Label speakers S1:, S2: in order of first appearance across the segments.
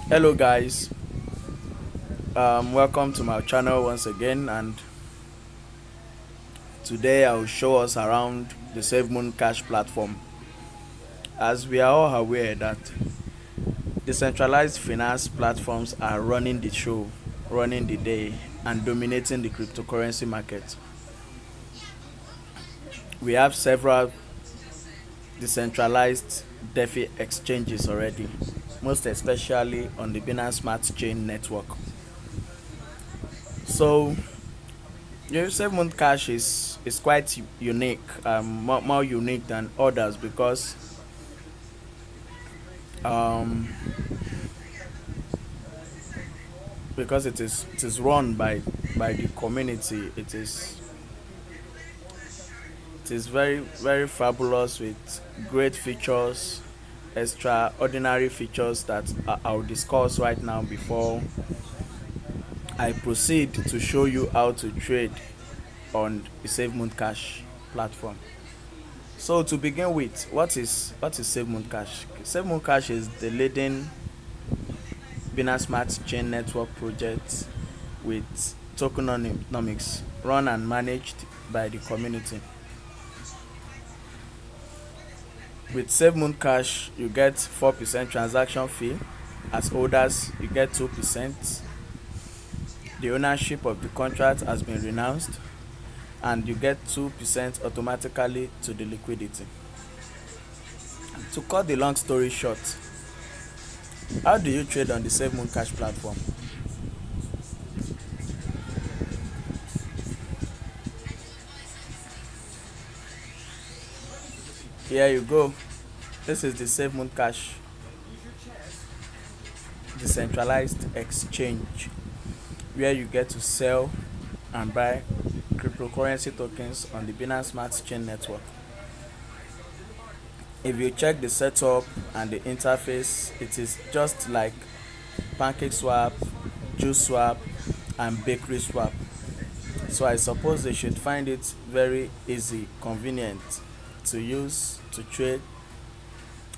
S1: Hello guys, welcome to my channel once again, and today I will show us around the SafemoonCash platform. As we are all aware that decentralized finance platforms are running the show, running the day, and dominating the cryptocurrency market. We have several decentralized DeFi exchanges already, most especially on the Binance Smart Chain network. So SafemoonCash is quite unique, more unique than others um, because it is run by the community. It is very fabulous with great features, extraordinary features that I'll discuss right now before I proceed to show you how to trade on the SafemoonCash platform. So to begin with, what is SafemoonCash? SafemoonCash is the leading Binance Smart Chain network project with tokenomics run and managed by the community. With SafemoonCash, you get 4% transaction fee. As holders, you get 2%. The ownership of the contract has been renounced, and you get 2% automatically to the liquidity. To cut the long story short, how do you trade on the SafemoonCash platform? Here you go. This is the SafemoonCash decentralized exchange, where you get to sell and buy cryptocurrency tokens on the Binance Smart Chain network. If you check the setup and the interface, it is just like PancakeSwap, JuiceSwap, and BakerySwap. So I suppose they should find it very easy, convenient to use, to trade,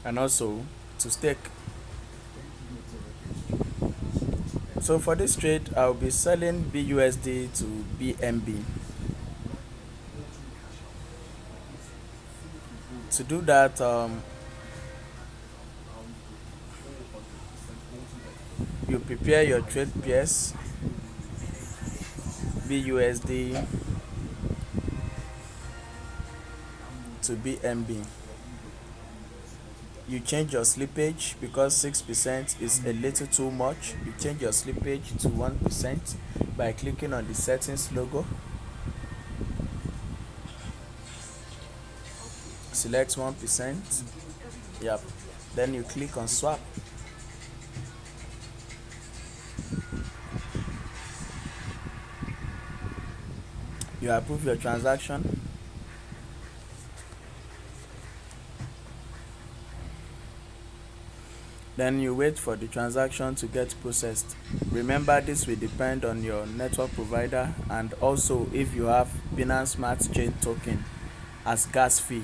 S1: and also to stake. So for this trade, I'll be selling BUSD to BNB. To do that, you prepare your trade pairs, BUSD to BNB. You change your slippage because 6% is a little too much. You change your slippage to 1% by clicking on the settings logo. Select 1%. Yep. Then you click on swap. You approve your transaction. Then you wait for the transaction to get processed. Remember, this will depend on your network provider and also if you have Binance Smart Chain token as gas fee.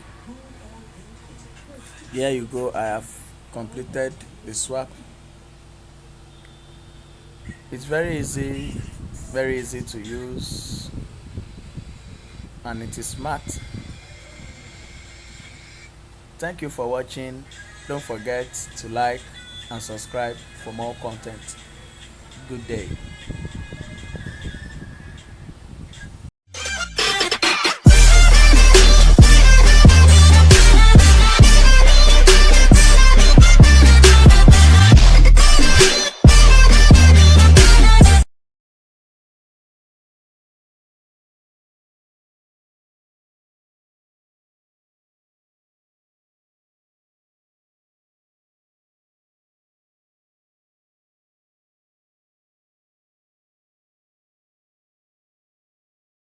S1: Here you go. I have completed the swap. It's very easy to use, and it is smart. Thank you for watching. Don't forget to like and subscribe for more content. Good day.